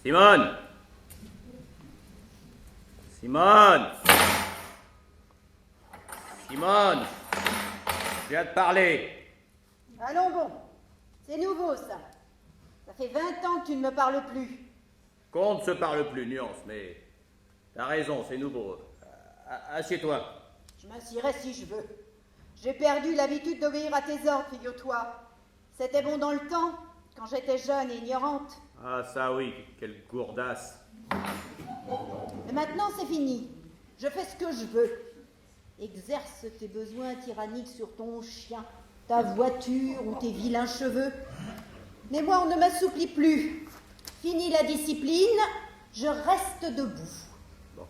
Simone! Simone! Simone! Je viens de parler. Allons bon, c'est nouveau ça. Ça fait 20 ans que tu ne me parles plus. Qu'on ne se parle plus, nuance, mais t'as raison, c'est nouveau. Assieds-toi. Je m'assierai si je veux. J'ai perdu l'habitude d'obéir à tes ordres, figure-toi. C'était bon dans le temps, quand j'étais jeune et ignorante. Ah ça oui, quelle gourdasse. Mais maintenant c'est fini. Je fais ce que je veux. Exerce tes besoins tyranniques sur ton chien, ta voiture ou tes vilains cheveux. Mais moi on ne m'assouplit plus. Fini la discipline, je reste debout. Bon,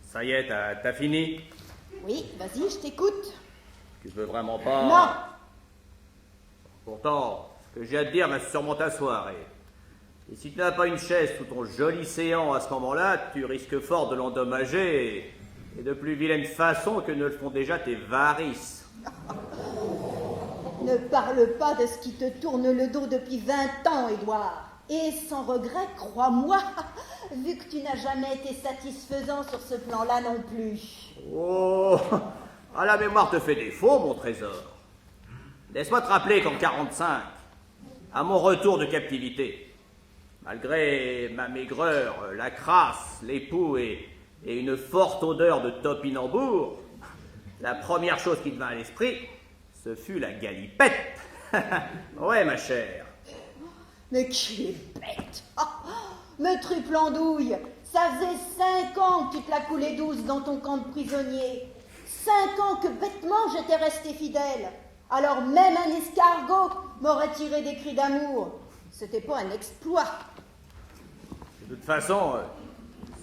ça y est, t'as fini? Oui, vas-y, je t'écoute. Tu veux vraiment pas... Non. Pourtant, ce que j'ai à te dire va sûrement t'asseoir. Et si tu n'as pas une chaise sous ton joli séant à ce moment-là, tu risques fort de l'endommager, et de plus vilaine façon que ne le font déjà tes varices. Ne parle pas de ce qui te tourne le dos depuis 20 ans, Édouard. Et sans regret, crois-moi, vu que tu n'as jamais été satisfaisant sur ce plan-là non plus. Oh, ah, la mémoire te fait défaut, mon trésor. Laisse-moi te rappeler qu'en 45, à mon retour de captivité, malgré ma maigreur, la crasse, les poux et une forte odeur de topinambour, la première chose qui te vint à l'esprit, ce fut la galipette. Ouais, ma chère. Mais qui est bête. Me triple andouille, ça faisait 5 ans que tu te la coulais douce dans ton camp de prisonnier. 5 ans que bêtement j'étais resté fidèle. Alors même un escargot m'aurait tiré des cris d'amour. C'était pas un exploit. De toute façon,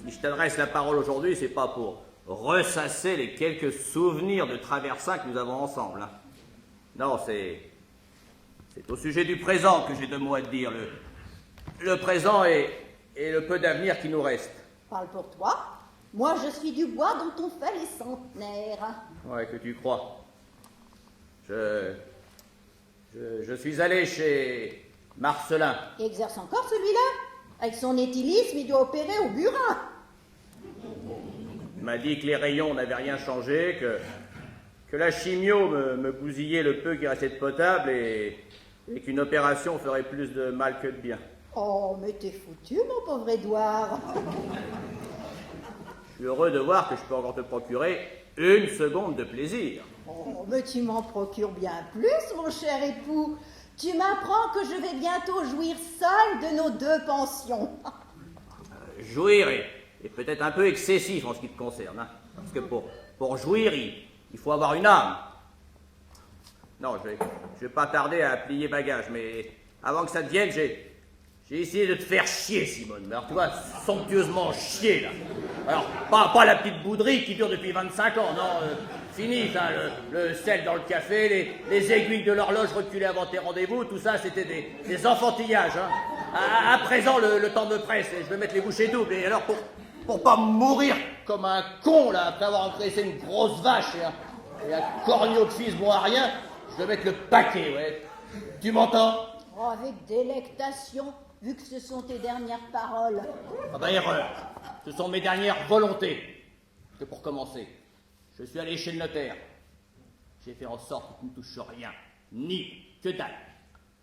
si je t'adresse la parole aujourd'hui, c'est pas pour ressasser les quelques souvenirs de traversins que nous avons ensemble. Hein. Non, c'est au sujet du présent que j'ai 2 mots à te dire. Le présent et le peu d'avenir qui nous reste. Parle pour toi. Moi, je suis du bois dont on fait les centenaires. Ouais, que tu crois. Je suis allé chez Marcelin. Il exerce encore celui-là. Avec son éthylisme, il doit opérer au burin. Il m'a dit que les rayons n'avaient rien changé, que la chimio me bousillait le peu qui restait de potable et qu'une opération ferait plus de mal que de bien. Oh, mais t'es foutu, mon pauvre Édouard. Je suis heureux de voir que je peux encore te procurer 1 seconde de plaisir. Oh, mais tu m'en procures bien plus, mon cher époux. Tu m'apprends que je vais bientôt jouir seul de nos 2 pensions. Jouir est peut-être un peu excessif en ce qui te concerne, hein, parce que pour jouir, il faut avoir une âme. Non, je vais pas tarder à plier bagage, mais avant que ça te vienne, j'ai essayé de te faire chier, Simone. Mais alors, tu vois, somptueusement chier, là. Alors, pas la petite bouderie qui dure depuis 25 ans, non, fini, ça, le sel dans le café, les aiguilles de l'horloge reculées avant tes rendez-vous, tout ça, c'était des enfantillages, hein. À présent, le temps me presse et je vais mettre les bouchées doubles. Et alors, pour pas mourir comme un con, là, après avoir engraissé une grosse vache et un corneau de fils bon à rien, je vais mettre le paquet, ouais. Tu m'entends? Oh, avec délectation, vu que ce sont tes dernières paroles. Ah bah, erreur. Ce sont mes dernières volontés. Que pour commencer, je suis allé chez le notaire. J'ai fait en sorte que tu ne touches rien. Ni que dalle.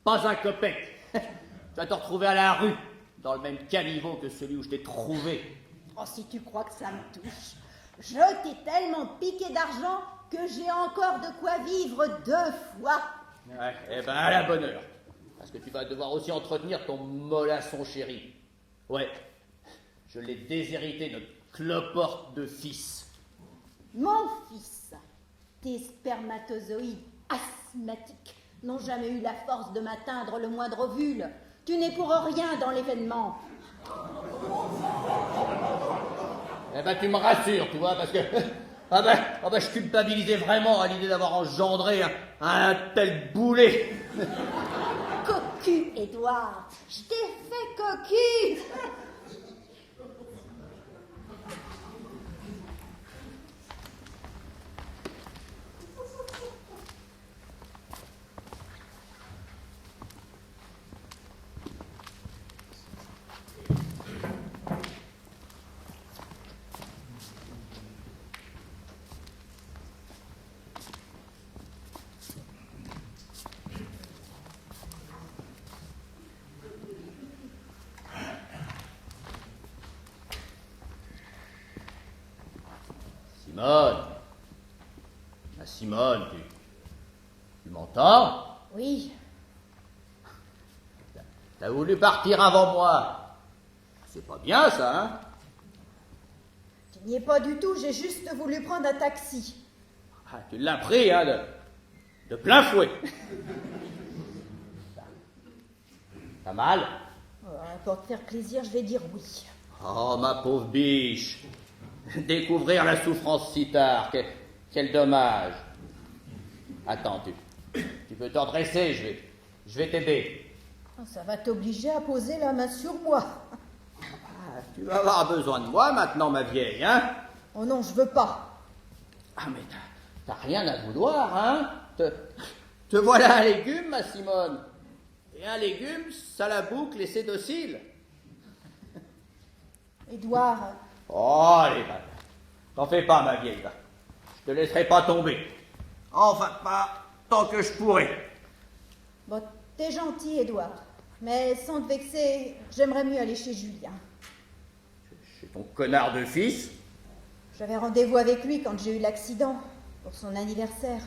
Pas un copec. Tu vas te retrouver à la rue, dans le même caniveau que celui où je t'ai trouvé. Oh, si tu crois que ça me touche. Je t'ai tellement piqué d'argent que j'ai encore de quoi vivre 2 fois. Ouais, eh ben à la bonne heure. Parce que tu vas devoir aussi entretenir ton mollasson chéri. Ouais, je l'ai déshérité, notre cloporte de fils. Mon fils, tes spermatozoïdes asthmatiques n'ont jamais eu la force de m'atteindre le moindre ovule. Tu n'es pour rien dans l'événement. Eh ben tu me rassures, tu vois, parce que je culpabilisais vraiment à l'idée d'avoir engendré un tel boulet. Cocu, Édouard, je t'ai fait cocu. Simone. Ah, Simone, tu m'entends? Oui. T'as voulu partir avant moi. C'est pas bien, ça, hein? Je n'y ai pas du tout, j'ai juste voulu prendre un taxi. Ah, tu l'as pris, hein, de plein fouet. T'as mal? Pour te faire plaisir, je vais dire oui. Oh, ma pauvre biche. Découvrir la souffrance si tard, quel dommage. Attends, tu peux t'en dresser, je vais t'aider. Ça va t'obliger à poser la main sur moi. Ah, tu vas avoir besoin de moi maintenant, ma vieille, hein? Oh non, je veux pas. Ah, mais t'as rien à vouloir, hein? Te voilà un légume, ma Simone. Et un légume, ça la boucle et c'est docile. Édouard. Oh, allez, va. T'en fais pas, ma vieille, va. Je te laisserai pas tomber. Enfin, pas tant que je pourrai. Bon, t'es gentil, Édouard. Mais sans te vexer, j'aimerais mieux aller chez Julien. Chez ton connard de fils? J'avais rendez-vous avec lui quand j'ai eu l'accident, pour son anniversaire.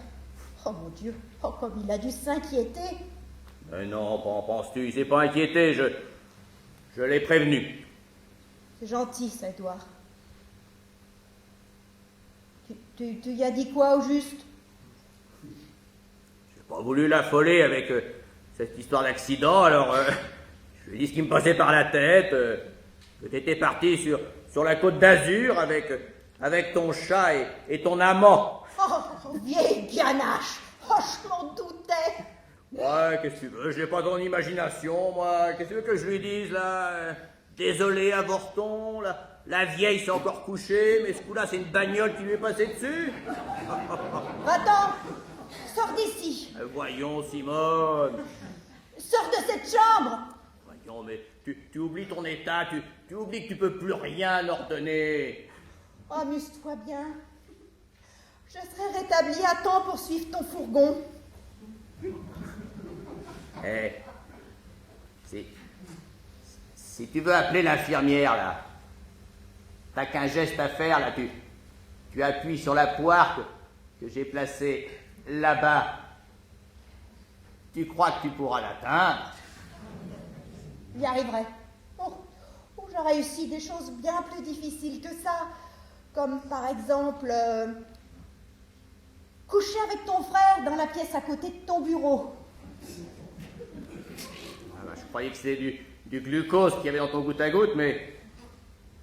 Oh mon Dieu, oh comme il a dû s'inquiéter. Mais non, qu'en penses-tu? Il s'est pas inquiété, je l'ai prévenu. C'est gentil, ça, Édouard. Tu y as dit quoi au juste? J'ai pas voulu l'affoler avec cette histoire d'accident, alors je lui ai dit ce qui me passait par la tête, que t'étais parti sur la côte d'Azur avec ton chat et ton amant. Oh, vieille ganache! Oh, je m'en doutais! Ouais, qu'est-ce que tu veux? Je n'ai pas ton imagination, moi. Qu'est-ce que tu veux que je lui dise, là? Désolé, avorton, la vieille s'est encore couchée, mais ce coup-là, c'est une bagnole qui lui est passée dessus. Va-t'en! Sors d'ici! Voyons, Simone. Sors de cette chambre! Voyons, mais tu oublies ton état, tu oublies que tu peux plus rien ordonner. Oh, amuse-toi bien. Je serai rétablie à temps pour suivre ton fourgon. Eh, si tu veux appeler l'infirmière, là, t'as qu'un geste à faire, là, tu appuies sur la poire que j'ai placée là-bas. Tu crois que tu pourras l'atteindre? J'y arriverai. Oh, j'ai réussi des choses bien plus difficiles que ça. Comme par exemple, coucher avec ton frère dans la pièce à côté de ton bureau. Ah bah, je croyais que c'était du glucose qu'il y avait dans ton goutte à goutte, mais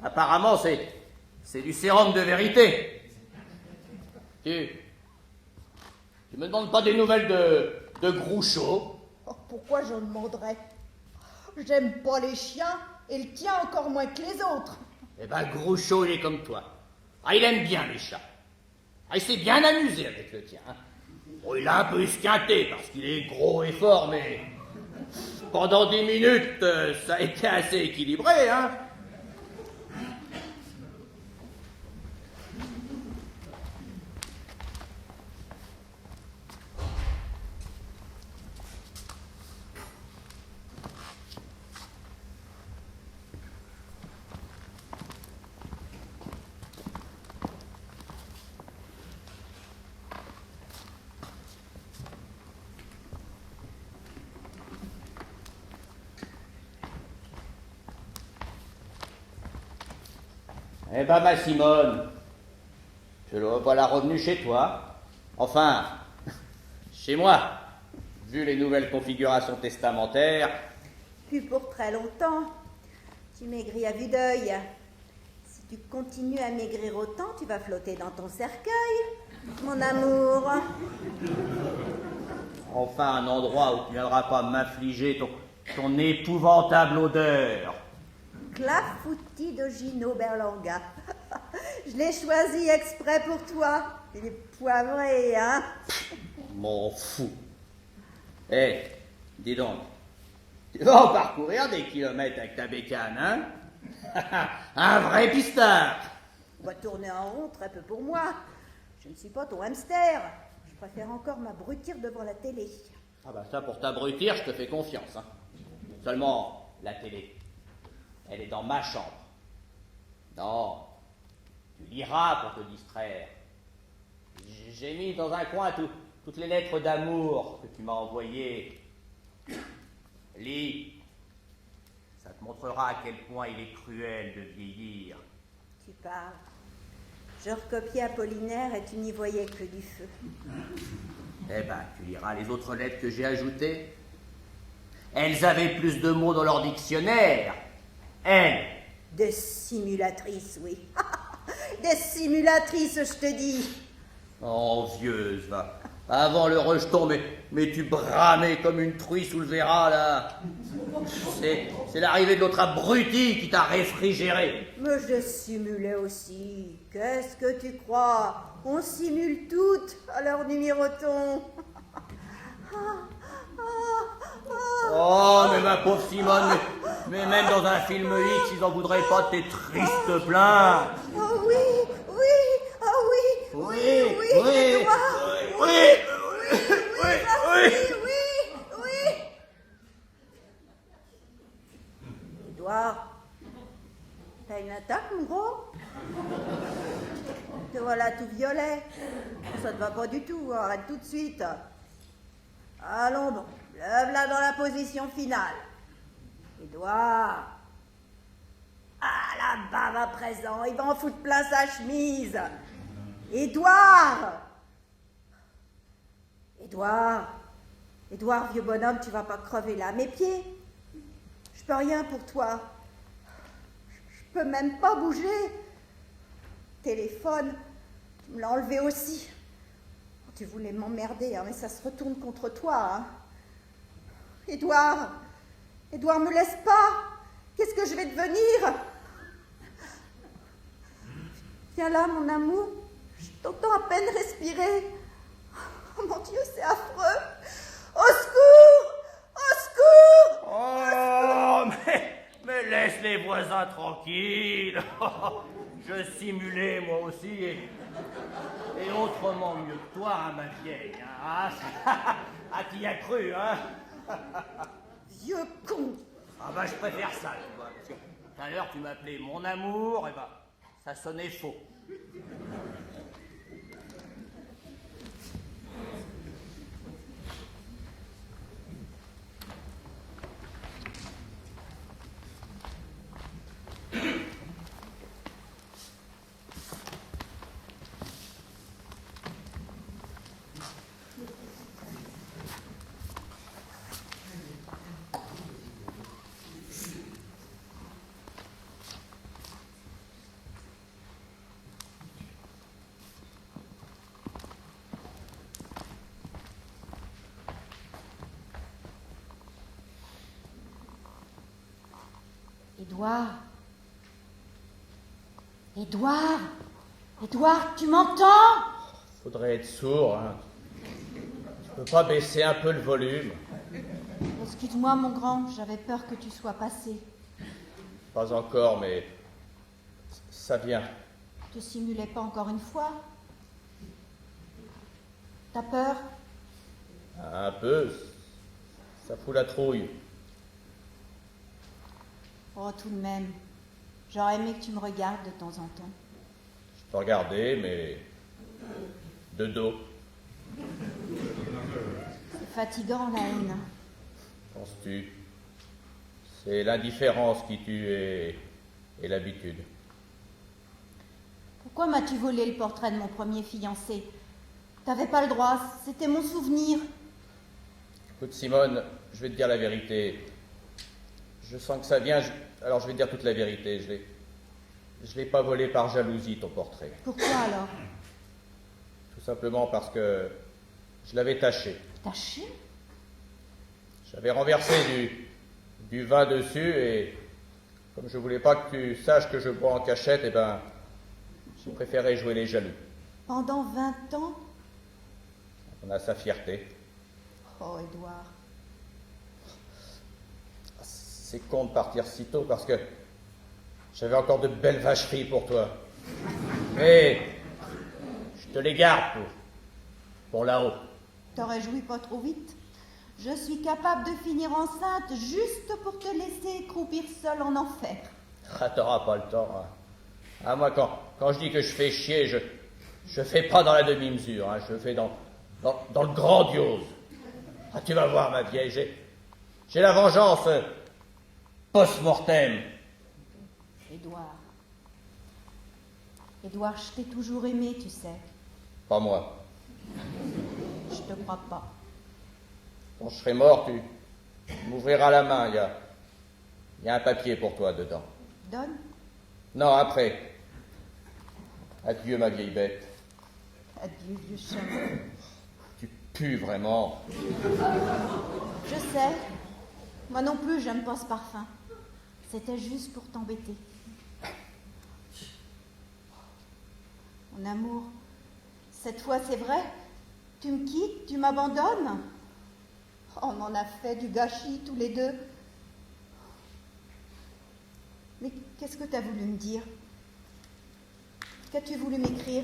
apparemment c'est du sérum de vérité. Tu me demandes pas des nouvelles de Groucho? Oh, pourquoi j'en demanderais? J'aime pas les chiens et le tien encore moins que les autres. Eh ben, Groucho, il est comme toi. Ah, il aime bien les chats. Ah, il s'est bien amusé avec le tien. Hein. Bon, il a un peu esquinté parce qu'il est gros et fort, mais pendant 10 minutes, ça a été assez équilibré, hein. Eh ben, ma Simone, je le revoilà revenu chez toi. Enfin, chez moi, vu les nouvelles configurations testamentaires. Plus pour très longtemps. Tu maigris à vue d'œil. Si tu continues à maigrir autant, tu vas flotter dans ton cercueil, mon amour. Enfin, un endroit où tu ne viendras pas m'infliger ton épouvantable odeur. Clafoutis de Gino Berlanga. Je l'ai choisi exprès pour toi. Il est poivré, hein? M'en fous. Eh, dis donc, tu vas en parcourir des kilomètres avec ta bécane, hein? Un vrai pistard. On va tourner en rond, très peu pour moi. Je ne suis pas ton hamster. Je préfère encore m'abrutir devant la télé. Ah bah ça, pour t'abrutir, je te fais confiance, hein. Seulement, la télé, elle est dans ma chambre. Non, Tu liras pour te distraire. J'ai mis dans un coin toutes les lettres d'amour que tu m'as envoyées. Lis. Ça te montrera à quel point il est cruel de vieillir. Tu parles. Je recopiais Apollinaire et tu n'y voyais que du feu. Eh ben, tu liras les autres lettres que j'ai ajoutées. Elles avaient plus de mots dans leur dictionnaire. Elles. Des simulatrices, oui. Des simulatrices, je te dis. Oh, vieuse, va. Avant le rejeton, mais tu bramais comme une truie sous le verra, là. C'est l'arrivée de l'autre abruti qui t'a réfrigéré. Mais je simulais aussi. Qu'est-ce que tu crois? On simule toutes à leur numéroton. Oh, mais ma pauvre Simone, mais même dans un film X, ils en voudraient pas de tes tristes plaintes. Oh oui, oui, oh oui, oui, oui, oui, Édouard, oui, oui. Édouard, t'as une attaque, mon gros? Te voilà tout violet. Ça te va pas du tout, arrête tout de suite. Allons bon, lève-la dans la position finale. Édouard. Ah, la bave à présent, il va en foutre plein sa chemise. Édouard. Édouard, vieux bonhomme, tu vas pas crever là. Mes pieds, je peux rien pour toi. Je peux même pas bouger. Téléphone, tu me l'as enlevé aussi. Tu voulais m'emmerder, hein, mais ça se retourne contre toi. Hein. Édouard, me laisse pas. Qu'est-ce que je vais devenir? Viens là, mon amour. Je t'entends à peine respirer. Oh mon Dieu, c'est affreux. Au secours! Au secours! Oh, mais laisse les voisins tranquilles. Je simulais moi aussi et autrement mieux que toi, hein, ma vieille. Hein. Ah, t'y as cru, hein? Vieux con! Ah bah je préfère ça, tu vois, parce que tout à l'heure tu m'appelais mon amour, et bah ça sonnait faux. Édouard, tu m'entends? Faudrait être sourd, hein. Tu peux pas baisser un peu le volume? Excuse-moi, mon grand, j'avais peur que tu sois passé. Pas encore, mais ça vient. Te simulais pas encore une fois? T'as peur? Un peu, ça fout la trouille. Oh, tout de même, j'aurais aimé que tu me regardes de temps en temps. Je peux regarder, mais de dos. C'est fatigant, la haine. Penses-tu? C'est l'indifférence qui tue et l'habitude. Pourquoi m'as-tu volé le portrait de mon premier fiancé? T'avais pas le droit, c'était mon souvenir. Écoute, Simone, je vais te dire la vérité. Je sens que ça vient, alors je vais te dire toute la vérité. Je l'ai pas volé par jalousie, ton portrait. Pourquoi alors? Tout simplement parce que je l'avais taché. Taché? J'avais renversé du vin dessus et comme je voulais pas que tu saches que je bois en cachette, eh ben, j'ai préféré jouer les jaloux. Pendant 20 ans? On a sa fierté. Oh, Édouard. C'est con de partir si tôt parce que j'avais encore de belles vacheries pour toi. Mais je te les garde pour là-haut. T'aurais joui pas trop vite? Je suis capable de finir enceinte juste pour te laisser croupir seul en enfer. Ah, t'auras pas le temps. Hein. Ah, moi, quand je dis que je fais chier, je fais pas dans la demi-mesure, hein, je fais dans le grandiose. Ah, tu vas voir, ma vieille, j'ai la vengeance post-mortem. Édouard. Édouard, je t'ai toujours aimé, tu sais. Pas moi. Je te crois pas. Quand je serai mort, tu m'ouvriras la main, il y a un papier pour toi dedans. Donne. Non, après. Adieu, ma vieille bête. Adieu, vieux chameau. Tu pues vraiment. Je sais. Moi non plus, j'aime pas ce parfum. C'était juste pour t'embêter. Mon amour, cette fois c'est vrai, tu me quittes, tu m'abandonnes. Oh, on en a fait du gâchis tous les deux. Mais qu'est-ce que tu as voulu me dire? Qu'as-tu voulu m'écrire?